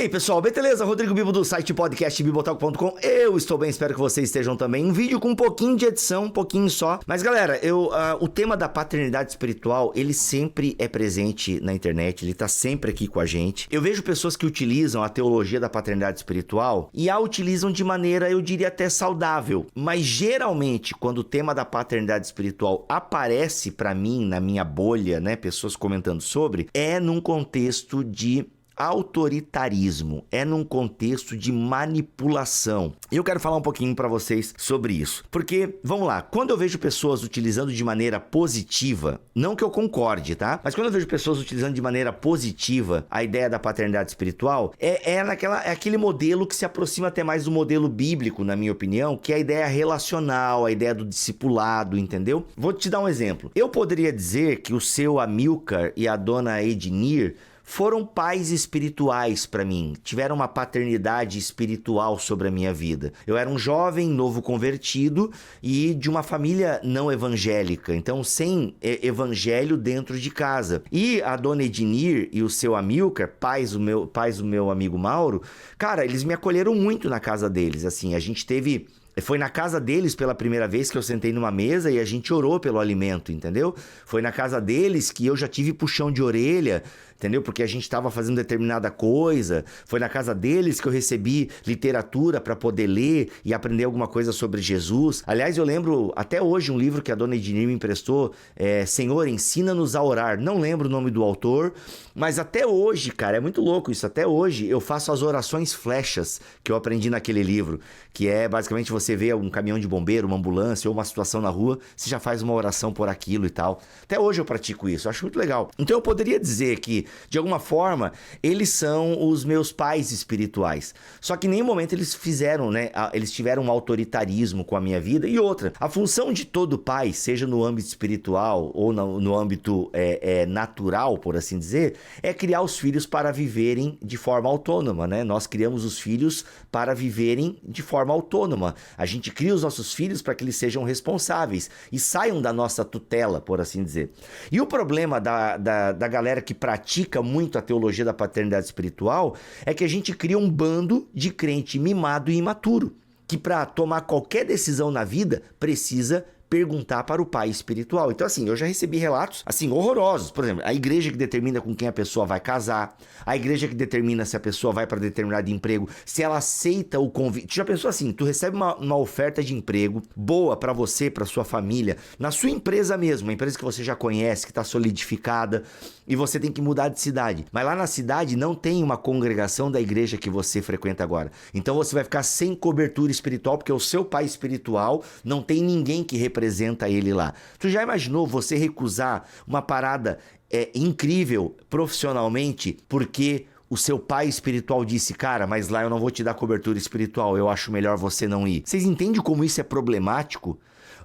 aí, pessoal, beleza? Rodrigo Bibo do site podcast bibotalk.com. Eu estou bem, espero que vocês estejam também. Um vídeo com um pouquinho de edição, um pouquinho só. Mas, galera, o tema da paternidade espiritual, ele sempre é presente na internet, ele tá sempre aqui com a gente. Eu vejo pessoas que utilizam a teologia da paternidade espiritual e a utilizam de maneira, eu diria, até saudável. Mas, geralmente, quando o tema da paternidade espiritual aparece pra mim, na minha bolha, né, pessoas comentando sobre, é num contexto de autoritarismo, é num contexto de manipulação. E eu quero falar um pouquinho para vocês sobre isso. Porque, vamos lá, quando eu vejo pessoas utilizando de maneira positiva, não que eu concorde, tá? Mas quando eu vejo pessoas utilizando de maneira positiva a ideia da paternidade espiritual, é aquele modelo que se aproxima até mais do modelo bíblico, na minha opinião, que é a ideia relacional, a ideia do discipulado, entendeu? Vou te dar um exemplo. Eu poderia dizer que o seu Amilcar e a dona Ednir foram pais espirituais para mim, tiveram uma paternidade espiritual sobre a minha vida. Eu era um jovem, novo convertido e de uma família não evangélica, então sem evangelho dentro de casa. E a dona Ednir e o seu Amilcar, pais do meu amigo Mauro, cara, eles me acolheram muito na casa deles, assim, a gente teve... Foi na casa deles pela primeira vez que eu sentei numa mesa e a gente orou pelo alimento, entendeu? Foi na casa deles que eu já tive puxão de orelha, entendeu? Porque a gente estava fazendo determinada coisa. Foi na casa deles que eu recebi literatura para poder ler e aprender alguma coisa sobre Jesus. Aliás, eu lembro até hoje um livro que a dona Ednir me emprestou, Senhor, ensina-nos a orar. Não lembro o nome do autor, mas até hoje, cara, é muito louco isso. Até hoje eu faço as orações flechas que eu aprendi naquele livro, que é basicamente você vê um caminhão de bombeiro, uma ambulância ou uma situação na rua, você já faz uma oração por aquilo e tal. Até hoje eu pratico isso, eu acho muito legal. Então eu poderia dizer que, de alguma forma, eles são os meus pais espirituais. Só que em nenhum momento eles fizeram, né? Eles tiveram um autoritarismo com a minha vida. E outra, a função de todo pai, seja no âmbito espiritual ou no âmbito natural, por assim dizer, é criar os filhos para viverem de forma autônoma, né? Nós criamos os filhos para viverem de forma autônoma. A gente cria os nossos filhos para que eles sejam responsáveis e saiam da nossa tutela, por assim dizer. E o problema da galera que pratica muito a teologia da paternidade espiritual é que a gente cria um bando de crente mimado e imaturo, que para tomar qualquer decisão na vida precisa perguntar para o pai espiritual. Então, assim, eu já recebi relatos, assim, horrorosos. Por exemplo, a igreja que determina com quem a pessoa vai casar, a igreja que determina se a pessoa vai para determinado emprego, se ela aceita o convite. Tu já pensou assim, tu recebe uma oferta de emprego boa para você, para sua família, na sua empresa mesmo, uma empresa que você já conhece, que está solidificada, e você tem que mudar de cidade. Mas lá na cidade não tem uma congregação da igreja que você frequenta agora. Então você vai ficar sem cobertura espiritual, porque o seu pai espiritual não tem ninguém que representa ele lá. Tu já imaginou você recusar uma parada incrível profissionalmente porque o seu pai espiritual disse, cara, mas lá eu não vou te dar cobertura espiritual, eu acho melhor você não ir. Vocês entendem como isso é problemático?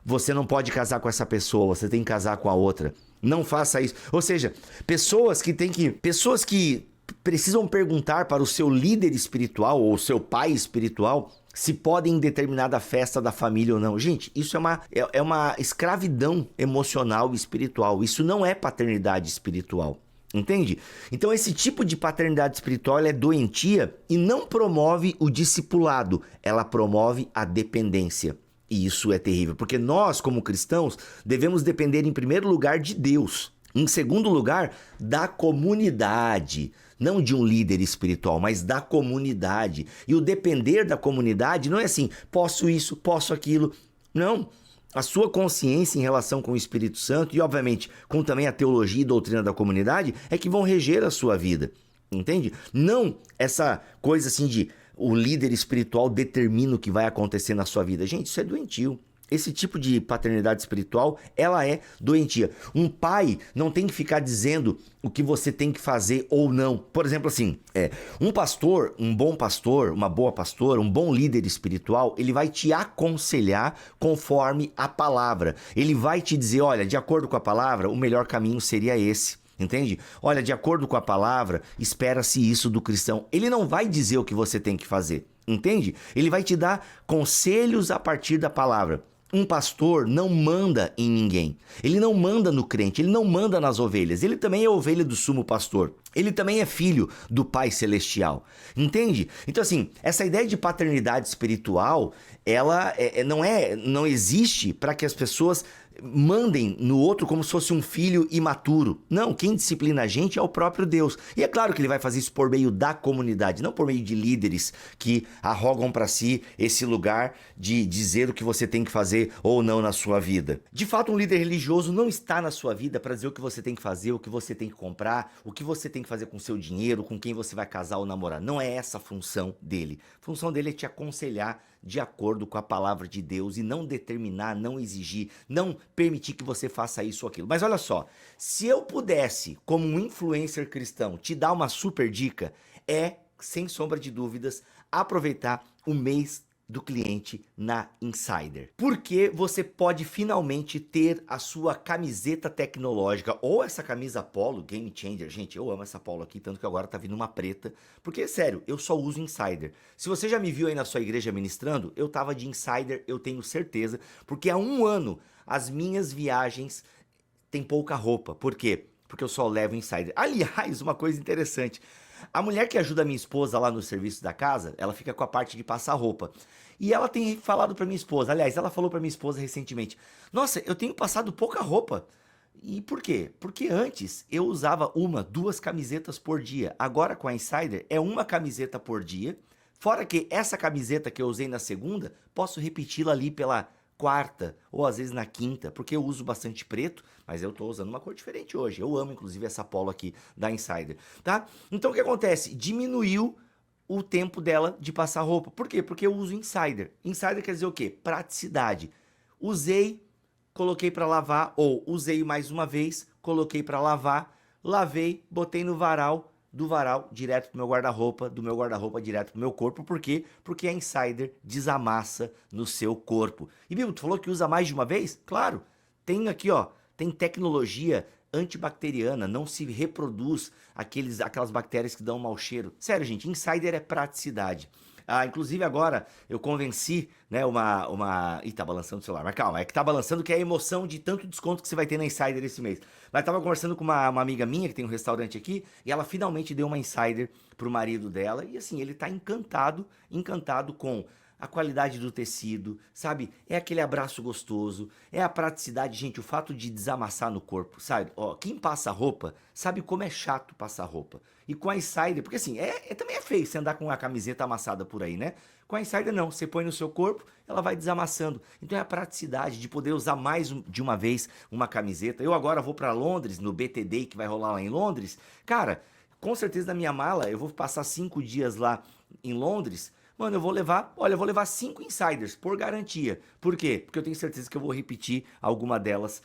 Você não pode casar com essa pessoa, você tem que casar com a outra. Não faça isso. Ou seja, pessoas que precisam perguntar para o seu líder espiritual ou o seu pai espiritual se podem em determinada festa da família ou não. Gente, isso é uma escravidão emocional e espiritual. Isso não é paternidade espiritual. Entende? Então esse tipo de paternidade espiritual ela é doentia e não promove o discipulado. Ela promove a dependência. E isso é terrível, porque nós, como cristãos, devemos depender em primeiro lugar de Deus. Em segundo lugar, da comunidade. Não de um líder espiritual, mas da comunidade. E o depender da comunidade não é assim, posso isso, posso aquilo. Não. A sua consciência em relação com o Espírito Santo e, obviamente, com também a teologia e doutrina da comunidade é que vão reger a sua vida. Entende? Não essa coisa assim de o líder espiritual determina o que vai acontecer na sua vida. Gente, isso é doentio. Esse tipo de paternidade espiritual, ela é doentia. Um pai não tem que ficar dizendo o que você tem que fazer ou não. Por exemplo, assim, um pastor, um bom pastor, uma boa pastora, um bom líder espiritual, ele vai te aconselhar conforme a palavra. Ele vai te dizer, olha, de acordo com a palavra, o melhor caminho seria esse. Entende? Olha, de acordo com a palavra, espera-se isso do cristão. Ele não vai dizer o que você tem que fazer. Entende? Ele vai te dar conselhos a partir da palavra. um pastor não manda em ninguém. Ele não manda no crente, ele não manda nas ovelhas. Ele também é ovelha do sumo pastor. Ele também é filho do Pai Celestial. Entende? Então, assim, essa ideia de paternidade espiritual, ela não existe para que as pessoas mandem no outro como se fosse um filho imaturo. Não, quem disciplina a gente é o próprio Deus. E é claro que ele vai fazer isso por meio da comunidade, não por meio de líderes que arrogam para si esse lugar de dizer o que você tem que fazer ou não na sua vida. De fato, um líder religioso não está na sua vida para dizer o que você tem que fazer, o que você tem que comprar, o que você tem que fazer com o seu dinheiro, com quem você vai casar ou namorar. Não é essa a função dele. A função dele é te aconselhar de acordo com a palavra de Deus e não determinar, não exigir, não permitir que você faça isso ou aquilo. Mas olha só, se eu pudesse, como um influencer cristão, te dar uma super dica, sem sombra de dúvidas, aproveitar o mês do cliente na Insider. Porque você pode finalmente ter a sua camiseta tecnológica ou essa camisa Polo Game Changer. Gente, eu amo essa Polo aqui, tanto que agora tá vindo uma preta. Porque, sério, eu só uso Insider. Se você já me viu aí na sua igreja ministrando, eu tava de Insider, eu tenho certeza. Porque há 1 ano, as minhas viagens têm pouca roupa. Por quê? Porque eu só levo Insider. Aliás, uma coisa interessante. A mulher que ajuda a minha esposa lá no serviço da casa, ela fica com a parte de passar roupa. E ela tem falado pra minha esposa, aliás, ela falou pra minha esposa recentemente, nossa, eu tenho passado pouca roupa. E por quê? Porque antes eu usava 1, 2 camisetas por dia. Agora com a Insider é 1 camiseta por dia. Fora que essa camiseta que eu usei na segunda, posso repeti-la ali pela 4ª ou às vezes na 5ª, porque eu uso bastante preto, mas eu tô usando uma cor diferente hoje. Eu amo inclusive essa polo aqui da Insider, tá? Então o que acontece? Diminuiu o tempo dela de passar roupa. Por quê? Porque eu uso Insider. Insider quer dizer o quê? Praticidade. Usei, coloquei para lavar, ou usei mais uma vez, coloquei para lavar, lavei, botei no varal, do varal direto pro meu guarda-roupa, do meu guarda-roupa direto pro meu corpo. Por quê? Porque a Insider desamassa no seu corpo. E Bibo, tu falou que usa mais de uma vez? Claro, tem aqui, ó, tem tecnologia antibacteriana, não se reproduz aquelas bactérias que dão mau cheiro. Sério, gente, Insider é praticidade. Inclusive agora eu convenci, né, Ih, tá balançando o celular, mas calma, é que tá balançando que é a emoção de tanto desconto que você vai ter na Insider esse mês. Mas tava conversando com uma amiga minha que tem um restaurante aqui e ela finalmente deu uma Insider pro marido dela e assim, ele tá encantado com a qualidade do tecido, sabe? É aquele abraço gostoso, é a praticidade, gente, o fato de desamassar no corpo, sabe? Ó, quem passa roupa sabe como é chato passar roupa. E com a Insider, porque assim, também é feio você andar com a camiseta amassada por aí, né? Com a Insider não, você põe no seu corpo, ela vai desamassando. Então é a praticidade de poder usar mais de uma vez uma camiseta. Eu agora vou para Londres, no BT Day que vai rolar lá em Londres. Cara, com certeza na minha mala, eu vou passar 5 dias lá em Londres. Mano, eu vou levar 5 Insiders, por garantia. Por quê? Porque eu tenho certeza que eu vou repetir alguma delas,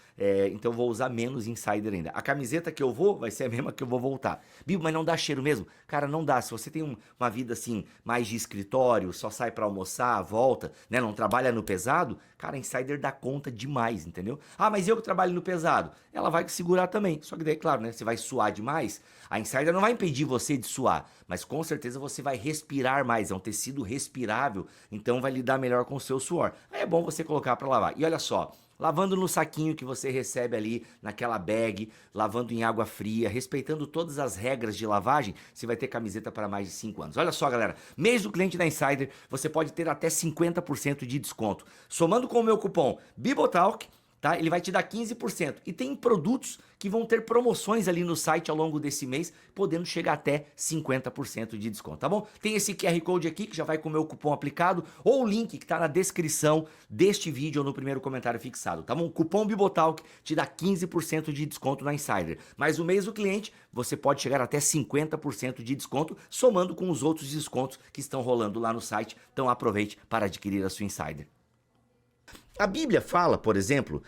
então eu vou usar menos Insider ainda. A camiseta que eu vou vai ser a mesma que eu vou voltar. Bibo, mas não dá cheiro mesmo? Cara, não dá. Se você tem uma vida assim, mais de escritório, só sai pra almoçar, volta, né, não trabalha no pesado, cara, a Insider dá conta demais, entendeu? Mas eu que trabalho no pesado, ela vai segurar também. Só que daí, claro, né, você vai suar demais, a Insider não vai impedir você de suar, mas com certeza você vai respirar mais, é um tecido respirável, então vai lidar melhor com o seu suor. Aí é bom você colocar para lavar. E olha só, lavando no saquinho que você recebe ali, naquela bag, lavando em água fria, respeitando todas as regras de lavagem, você vai ter camiseta para mais de 5 anos. Olha só, galera, mês do cliente da Insider, você pode ter até 50% de desconto. Somando com o meu cupom BIBOTALK, tá? Ele vai te dar 15%. E tem produtos que vão ter promoções ali no site ao longo desse mês, podendo chegar até 50% de desconto, tá bom? Tem esse QR Code aqui que já vai com o meu cupom aplicado, ou o link que tá na descrição deste vídeo ou no primeiro comentário fixado, tá bom? O cupom BIBOTALK te dá 15% de desconto na Insider. Mas o mês do cliente, você pode chegar até 50% de desconto, somando com os outros descontos que estão rolando lá no site. Então aproveite para adquirir a sua Insider. A Bíblia fala, por exemplo,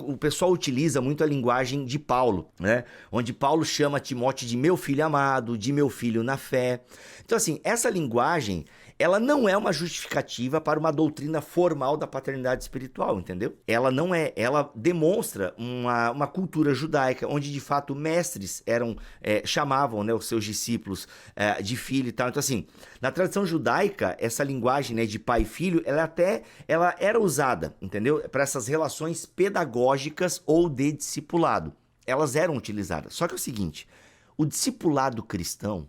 o pessoal utiliza muito a linguagem de Paulo, né? Onde Paulo chama Timóteo de meu filho amado, de meu filho na fé. Então, assim, essa linguagem, ela não é uma justificativa para uma doutrina formal da paternidade espiritual, entendeu? Ela não é, ela demonstra uma cultura judaica, onde de fato mestres chamavam, né, os seus discípulos de filho e tal. Então, assim, na tradição judaica, essa linguagem, né, de pai e filho, ela era usada usada, entendeu? Para essas relações pedagógicas ou de discipulado. Elas eram utilizadas. Só que é o seguinte, o discipulado cristão,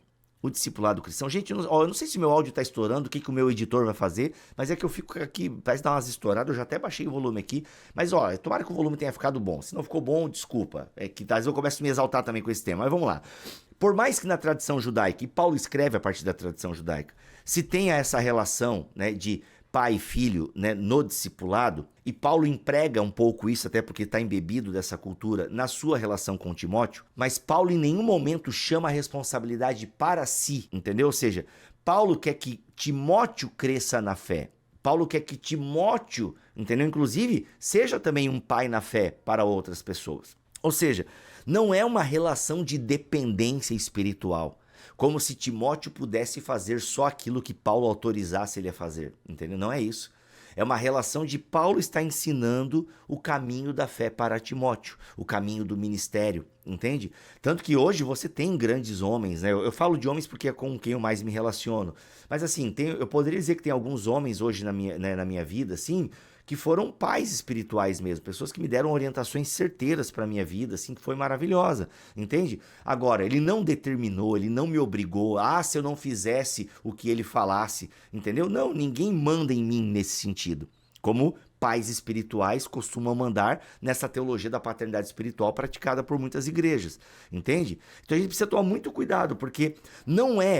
gente, eu não sei se meu áudio tá estourando, o que o meu editor vai fazer, mas é que eu fico aqui, parece dar umas estouradas, eu já até baixei o volume aqui, mas tomara que o volume tenha ficado bom, se não ficou bom, desculpa, é que às vezes eu começo a me exaltar também com esse tema, mas vamos lá. Por mais que na tradição judaica, e Paulo escreve a partir da tradição judaica, se tenha essa relação, né, de pai e filho, né, no discipulado, e Paulo emprega um pouco isso, até porque está embebido dessa cultura, na sua relação com Timóteo, mas Paulo em nenhum momento chama a responsabilidade para si, entendeu? Ou seja, Paulo quer que Timóteo cresça na fé. Paulo quer que Timóteo, entendeu? Inclusive, seja também um pai na fé para outras pessoas. Ou seja, não é uma relação de dependência espiritual, como se Timóteo pudesse fazer só aquilo que Paulo autorizasse ele a fazer, entendeu? Não é isso. É uma relação de Paulo estar ensinando o caminho da fé para Timóteo, o caminho do ministério, entende? Tanto que hoje você tem grandes homens, né? Eu falo de homens porque é com quem eu mais me relaciono. Mas assim, eu poderia dizer que tem alguns homens hoje na minha vida, assim, que foram pais espirituais mesmo, pessoas que me deram orientações certeiras para a minha vida, assim, que foi maravilhosa, entende? Agora, ele não determinou, ele não me obrigou, se eu não fizesse o que ele falasse, entendeu? Não, ninguém manda em mim nesse sentido, como pais espirituais costumam mandar nessa teologia da paternidade espiritual praticada por muitas igrejas, entende? Então a gente precisa tomar muito cuidado, porque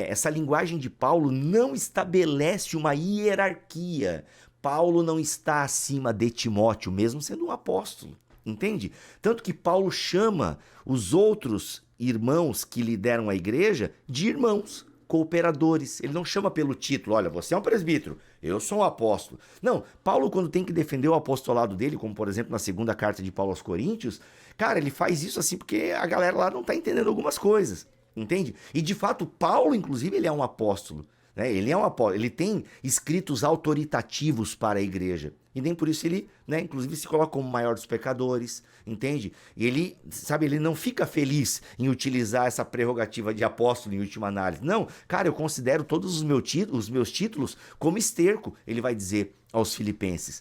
essa linguagem de Paulo não estabelece uma hierarquia. Paulo não está acima de Timóteo, mesmo sendo um apóstolo, entende? Tanto que Paulo chama os outros irmãos que lideram a igreja de irmãos, cooperadores. Ele não chama pelo título, olha, você é um presbítero, eu sou um apóstolo. Não, Paulo, quando tem que defender o apostolado dele, como por exemplo na segunda carta de Paulo aos Coríntios, cara, ele faz isso assim porque a galera lá não está entendendo algumas coisas, entende? E de fato, Paulo, inclusive, ele é um apóstolo. Ele é um apóstolo, ele tem escritos autoritativos para a igreja. E nem por isso ele, inclusive, se coloca como maior dos pecadores, entende? E ele, ele não fica feliz em utilizar essa prerrogativa de apóstolo em última análise. Não, cara, eu considero todos os meus títulos como esterco, ele vai dizer aos filipenses.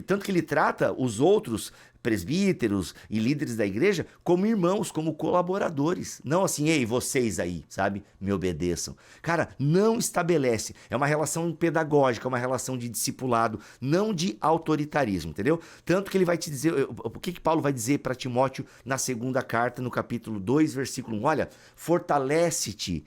Tanto que ele trata os outros presbíteros e líderes da igreja como irmãos, como colaboradores. Não assim, ei, vocês aí, me obedeçam. Cara, não estabelece. É uma relação pedagógica, uma relação de discipulado, não de autoritarismo, entendeu? Tanto que ele vai te dizer, o que Paulo vai dizer para Timóteo na segunda carta, no capítulo 2, versículo 1? Olha, fortaleça-se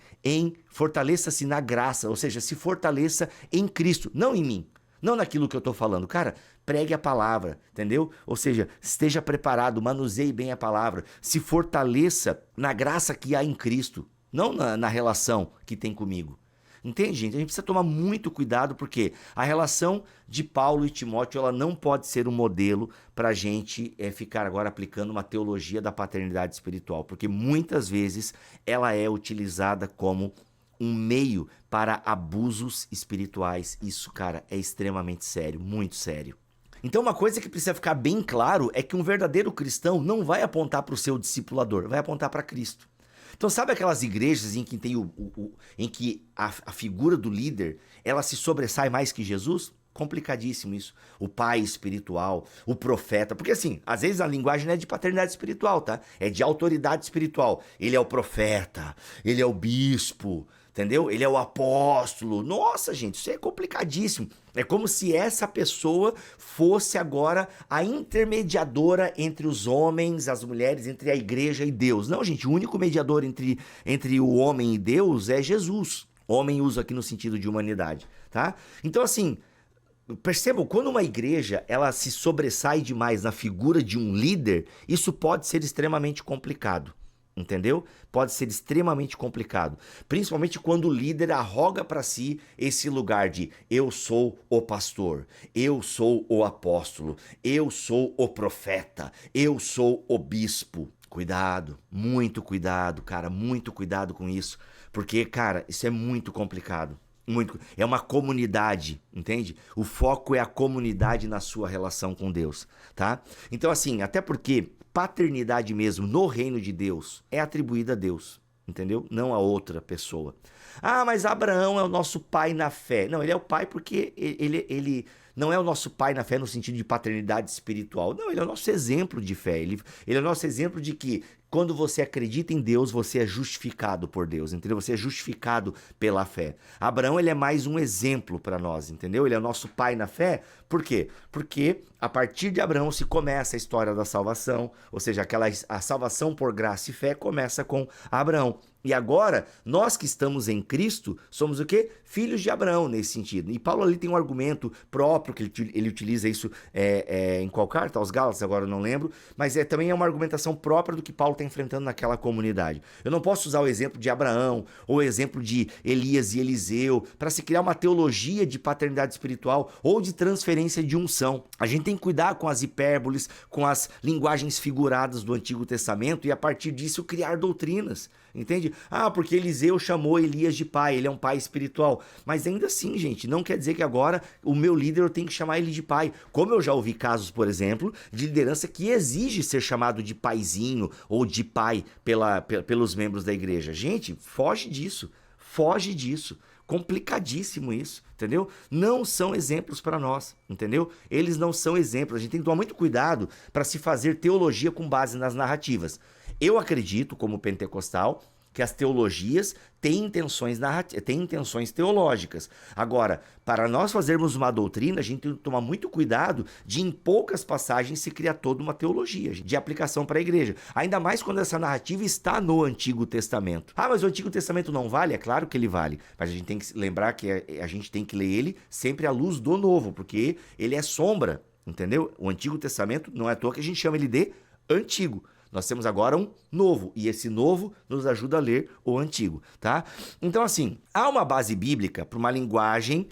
na graça, ou seja, se fortaleça em Cristo, não em mim. Não naquilo que eu estou falando. Cara, pregue a palavra, entendeu? Ou seja, esteja preparado, manuseie bem a palavra, se fortaleça na graça que há em Cristo, não na relação que tem comigo. Entende, gente? A gente precisa tomar muito cuidado porque a relação de Paulo e Timóteo ela não pode ser um modelo para a gente ficar agora aplicando uma teologia da paternidade espiritual, porque muitas vezes ela é utilizada como um meio para abusos espirituais. Isso, cara, é extremamente sério, muito sério. Então uma coisa que precisa ficar bem claro é que um verdadeiro cristão não vai apontar para o seu discipulador, vai apontar para Cristo. Então sabe aquelas igrejas em que tem em que a figura do líder ela se sobressai mais que Jesus? Complicadíssimo isso. O pai espiritual, o profeta. Porque assim, às vezes a linguagem não é de paternidade espiritual, tá? É de autoridade espiritual. Ele é o profeta, ele é o bispo, entendeu? Ele é o apóstolo. Nossa, gente, isso é complicadíssimo. É como se essa pessoa fosse agora a intermediadora entre os homens, as mulheres, entre a igreja e Deus. Não, gente, o único mediador entre o homem e Deus é Jesus. Homem uso aqui no sentido de humanidade, tá? Então, assim, percebam, quando uma igreja ela se sobressai demais na figura de um líder, isso pode ser extremamente complicado. Entendeu? Pode ser extremamente complicado, principalmente quando o líder arroga para si esse lugar de eu sou o pastor, eu sou o apóstolo, eu sou o profeta, eu sou o bispo. Cuidado, muito cuidado, cara, muito cuidado com isso, porque, cara, isso é muito complicado. É uma comunidade, entende? O foco é a comunidade na sua relação com Deus, tá? Então, assim, até porque paternidade mesmo no reino de Deus é atribuída a Deus, entendeu? Não a outra pessoa. Ah, mas Abraão é o nosso pai na fé. Não, ele é o pai porque ele não é o nosso pai na fé no sentido de paternidade espiritual. Não, ele é o nosso exemplo de fé. Ele é o nosso exemplo de que quando você acredita em Deus, você é justificado por Deus, entendeu? Você é justificado pela fé. Abraão, ele é mais um exemplo para nós, entendeu? Ele é o nosso pai na fé. Por quê? Porque a partir de Abraão se começa a história da salvação, ou seja, a salvação por graça e fé começa com Abraão. E agora, nós que estamos em Cristo, somos o quê? Filhos de Abraão, nesse sentido. E Paulo ali tem um argumento próprio, que ele utiliza isso em qual carta? Aos Gálatas, agora eu não lembro, mas também é uma argumentação própria do que Paulo está enfrentando naquela comunidade. Eu não posso usar o exemplo de Abraão, ou o exemplo de Elias e Eliseu, para se criar uma teologia de paternidade espiritual, ou de transferência de unção. A gente tem que cuidar com as hipérboles, com as linguagens figuradas do Antigo Testamento, e a partir disso criar doutrinas. Entende? Ah, porque Eliseu chamou Elias de pai, ele é um pai espiritual. Mas ainda assim, gente, não quer dizer que agora o meu líder eu tenho que chamar ele de pai. Como eu já ouvi casos, por exemplo, de liderança que exige ser chamado de paizinho ou de pai pelos membros da igreja. Gente, foge disso. Foge disso. Complicadíssimo isso, entendeu? Não são exemplos para nós, entendeu? Eles não são exemplos. A gente tem que tomar muito cuidado para se fazer teologia com base nas narrativas. Eu acredito, como pentecostal, que as teologias têm intenções teológicas. Agora, para nós fazermos uma doutrina, a gente tem que tomar muito cuidado de, em poucas passagens, se criar toda uma teologia de aplicação para a igreja. Ainda mais quando essa narrativa está no Antigo Testamento. Ah, mas o Antigo Testamento não vale? É claro que ele vale. Mas a gente tem que lembrar que a gente tem que ler ele sempre à luz do Novo, porque ele é sombra, entendeu? O Antigo Testamento não é à toa que a gente chama ele de Antigo. Nós temos agora um novo, e esse novo nos ajuda a ler o antigo, tá? Então, assim, há uma base bíblica para uma linguagem,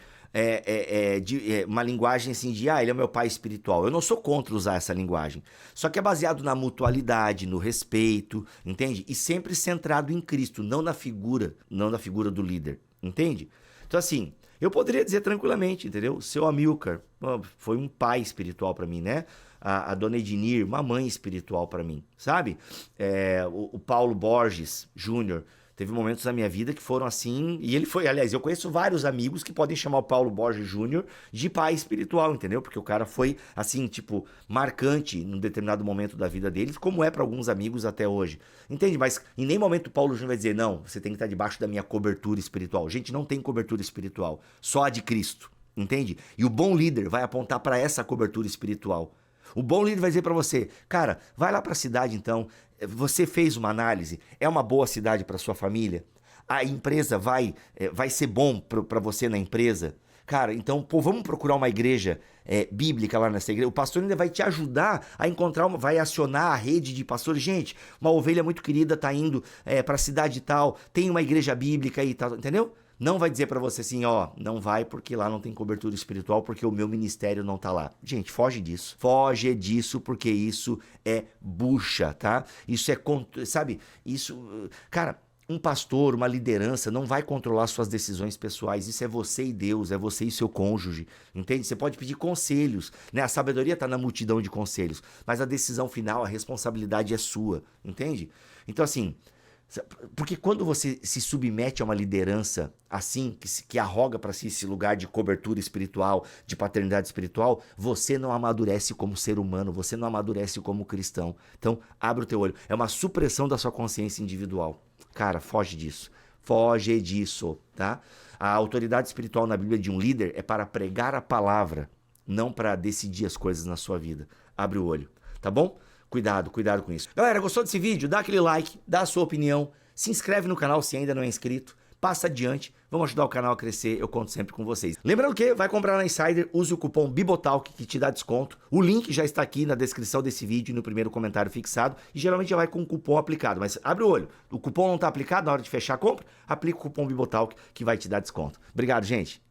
uma linguagem assim de, ele é meu pai espiritual. Eu não sou contra usar essa linguagem, só que é baseado na mutualidade, no respeito, entende? E sempre centrado em Cristo, não na figura do líder, entende? Então, assim, eu poderia dizer tranquilamente, entendeu? Seu Amilcar foi um pai espiritual para mim, né? A dona Ednir, uma mãe espiritual para mim, sabe? O Paulo Borges Júnior, teve momentos na minha vida que foram assim, e ele foi, aliás, eu conheço vários amigos que podem chamar o Paulo Borges Júnior de pai espiritual, entendeu? Porque o cara foi, assim, tipo, marcante num determinado momento da vida deles, como é para alguns amigos até hoje, entende? Mas em nenhum momento o Paulo Júnior vai dizer, não, você tem que estar debaixo da minha cobertura espiritual. Gente, não tem cobertura espiritual, só a de Cristo, entende? E o bom líder vai apontar para essa cobertura espiritual. O bom líder vai dizer para você, cara, vai lá para a cidade então, você fez uma análise, é uma boa cidade para sua família? A empresa vai ser bom para você na empresa? Cara, então, pô, vamos procurar uma igreja bíblica lá nessa igreja. O pastor ainda vai te ajudar a encontrar, vai acionar a rede de pastores. Gente, uma ovelha muito querida tá indo para a cidade tal, tem uma igreja bíblica aí e tal, entendeu? Não vai dizer pra você assim, não vai porque lá não tem cobertura espiritual, porque o meu ministério não tá lá. Gente, foge disso. Foge disso porque isso é bucha, tá? Isso sabe? Isso, cara, um pastor, uma liderança não vai controlar suas decisões pessoais. Isso é você e Deus, é você e seu cônjuge, entende? Você pode pedir conselhos, né? A sabedoria tá na multidão de conselhos, mas a decisão final, a responsabilidade é sua, entende? Então, assim, porque quando você se submete a uma liderança assim, que arroga para si esse lugar de cobertura espiritual, de paternidade espiritual, você não amadurece como ser humano, você não amadurece como cristão. Então, abre o teu olho. É uma supressão da sua consciência individual. Cara, foge disso. Foge disso, tá? A autoridade espiritual na Bíblia de um líder é para pregar a palavra, não para decidir as coisas na sua vida. Abre o olho, tá bom? Cuidado com isso. Galera, gostou desse vídeo? Dá aquele like, dá a sua opinião, se inscreve no canal se ainda não é inscrito, passa adiante, vamos ajudar o canal a crescer, eu conto sempre com vocês. Lembrando que vai comprar na Insider, use o cupom BIBOTALK que te dá desconto, o link já está aqui na descrição desse vídeo e no primeiro comentário fixado, e geralmente já vai com o cupom aplicado, mas abre o olho, o cupom não está aplicado na hora de fechar a compra, aplica o cupom BIBOTALK que vai te dar desconto. Obrigado, gente.